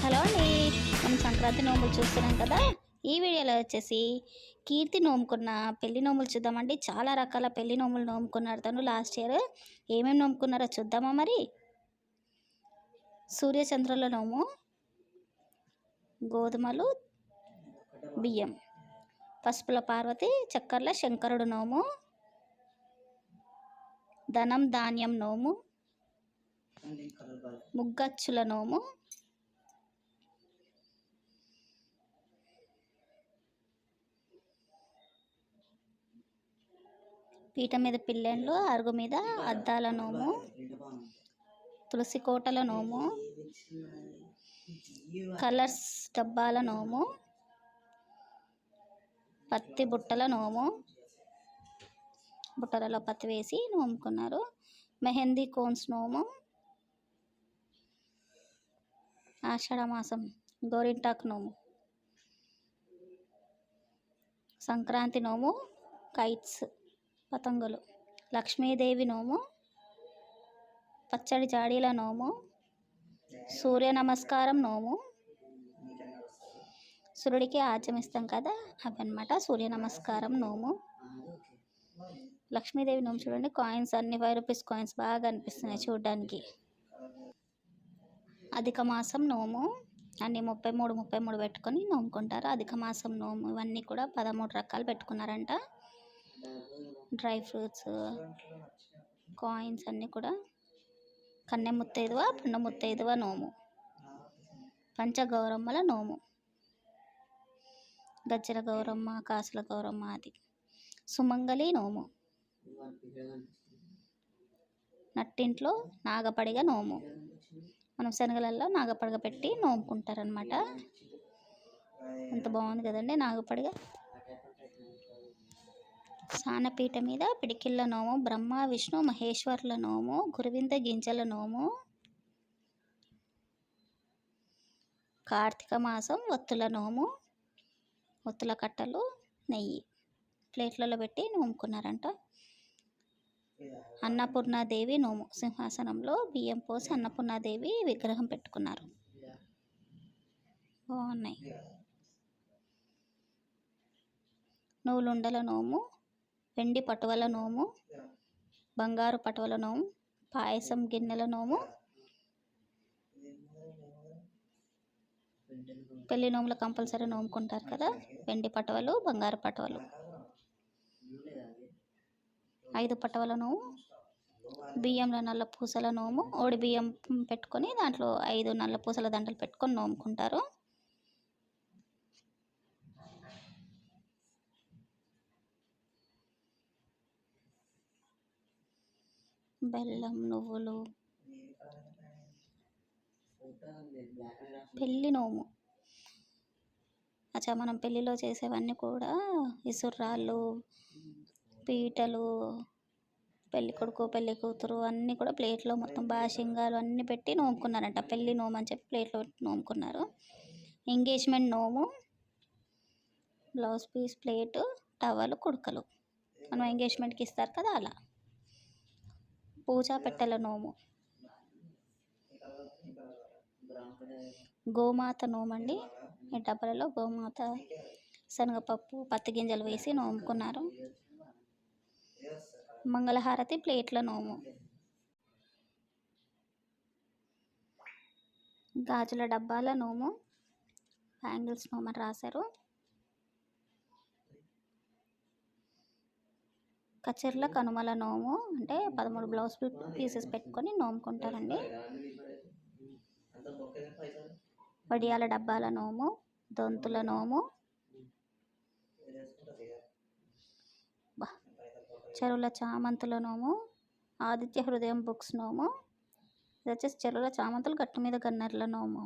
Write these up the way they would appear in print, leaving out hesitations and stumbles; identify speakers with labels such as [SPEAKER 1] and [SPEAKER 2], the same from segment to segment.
[SPEAKER 1] Hello అండి. మనం సంక్రాంతి నోములు చూస్తున్నాం కదా. ఈ వీడియోలో వచ్చేసి కీర్తి నోముకున్న పెళ్లి నోములు చూద్దామండి. చాలా రకాల పెళ్లి నోములు నోముకున్నారు తను లాస్ట్ ఇయర్. ఏమేమి నోముకున్నారో చూద్దామా మరి. సూర్యచంద్రుల నోము, గోధుమలు, బియ్యం, పసుపుల పార్వతి, చక్కర్ల శంకరుడు నోము, ధనం ధాన్యం నోము, ముగ్గచ్చుల నోము, పీట మీద పిల్లెండ్లు, అరుగు మీద అద్దాల నోము, తులసి కోటల నోము, కలర్స్ డబ్బాల నోము, పత్తి బుట్టల నోము, బుట్టలలో పత్తి వేసి నోముకున్నారు. మెహందీ కోన్స్ నోము, ఆషాఢ మాసం గోరింటాకు నోము, సంక్రాంతి నోము, కైట్స్ పతంగులు, లక్ష్మీదేవి నోము, పచ్చడి జాడీల నోము, సూర్య నమస్కారం నోము, సూర్యుడికి ఆచమిస్తాం కదా అవన్నమాట. సూర్య నమస్కారం నోము, లక్ష్మీదేవి నోము చూడండి. కాయిన్స్ అన్ని 5 రూపీస్ కాయిన్స్ బాగా అనిపిస్తున్నాయి చూడడానికి. అధిక మాసం నోము అన్ని 33 పెట్టుకొని నోముకుంటారు. అధిక మాసం నోము ఇవన్నీ కూడా 13 రకాలు పెట్టుకున్నారంట. డ్రై ఫ్రూట్స్, కాయిన్స్ అన్నీ కూడా. కన్నె ముత్తైదువ, పండు ముత్తైదువ నోము, పంచగౌరమ్మల నోము, గజ్జల గౌరమ్మ, కాసుల గౌరమ్మ, అది సుమంగళి నోము, నట్టింట్లో నాగపడిగ నోము. మనం శనగలలో నాగపడిగ పెట్టి నోముకుంటారనమాట. ఎంత బాగుంది కదండి నాగపడిగ. సానపీట మీద పిడికిళ్ళ నోము, బ్రహ్మ విష్ణు మహేశ్వర్ల నోము, గురువింద గింజల నోము, కార్తీక మాసం ఒత్తుల నోము, ఒత్తుల కట్టలు, నెయ్యి ప్లేట్లలో పెట్టి నోముకున్నారంట. అన్నపూర్ణాదేవి నోము, సింహాసనంలో బియ్యం పోసి అన్నపూర్ణాదేవి విగ్రహం పెట్టుకున్నారు. బాగున్నాయి. నువ్వులుండల నోము, వెండి పటువల నోము, బంగారు పటువల నోము, పాయసం గిన్నెల నోము. పెళ్లి నోములు కంపల్సరీ నోముకుంటారు కదా. వెండి పటవలు, బంగారు పటవలు, 5 పటవల నోము, బియ్యంలో నల్ల పూసల నోము. ఓడి బియ్యం పెట్టుకొని దాంట్లో 5 నల్ల పూసల దండలు పెట్టుకొని నోముకుంటారు. బెల్లం, నువ్వులు. పెళ్లి నోము అచ్చా మనం పెళ్ళిలో చేసేవన్నీ కూడా ఇసుర్రాళ్ళు, పీటలు, పెళ్ళి కొడుకు పెళ్ళి కూతురు అన్నీ కూడా ప్లేట్లో మొత్తం బాషింగాలు అన్నీ పెట్టి నోముకున్నారంట. పెళ్ళి నోము అని చెప్పి ప్లేట్లో పెట్టి నోముకున్నారు. ఎంగేజ్మెంట్ నోము, బ్లౌజ్ పీస్, ప్లేటు, టవలు, కుడుకలు మనం ఎంగేజ్మెంట్కి ఇస్తారు కదా అలా. పూజా పెట్టెల నోము, గోమాత నోమండి. ఈ డబ్బలలో గోమాత, శనగపప్పు, పత్తి గింజలు వేసి నోముకున్నారు. మంగళహారతి ప్లేట్ల నోము, గాజుల డబ్బాల నోము, బ్యాంగిల్స్ నోము అని రాశారు. కచెర్ల కనుమల నోము అంటే 13 బ్లౌజ్ పీసెస్ పెట్టుకొని నోముకుంటారండి. వడియాల డబ్బాల నోము, దొంతుల నోము, చెరువుల చామంతుల నోము, ఆదిత్య హృదయం బుక్స్ నోము. ఇది వచ్చేసి చెరువుల చామంతులు, గట్టు మీద గన్నర్ల నోము.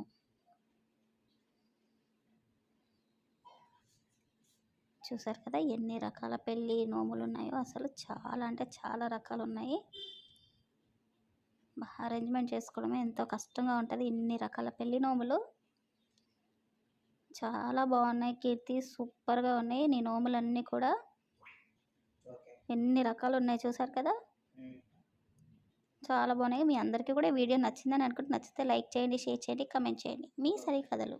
[SPEAKER 1] చూసారు కదా ఎన్ని రకాల పెళ్ళి నోములు ఉన్నాయో. అసలు చాలా అంటే చాలా రకాలు ఉన్నాయి. అరేంజ్మెంట్ చేసుకోవడమే ఎంతో కష్టంగా ఉంటుంది. ఇన్ని రకాల పెళ్ళి నోములు చాలా బాగున్నాయి. కీర్తి సూపర్గా ఉన్నాయి. నీ నోములన్నీ కూడా ఎన్ని రకాలు ఉన్నాయి చూసారు కదా. చాలా బాగున్నాయి. మీ అందరికీ కూడా ఈ వీడియో నచ్చిందని అనుకుంటే నచ్చితే లైక్ చేయండి, షేర్ చేయండి, కామెంట్ చేయండి. మీ సరి కథలు.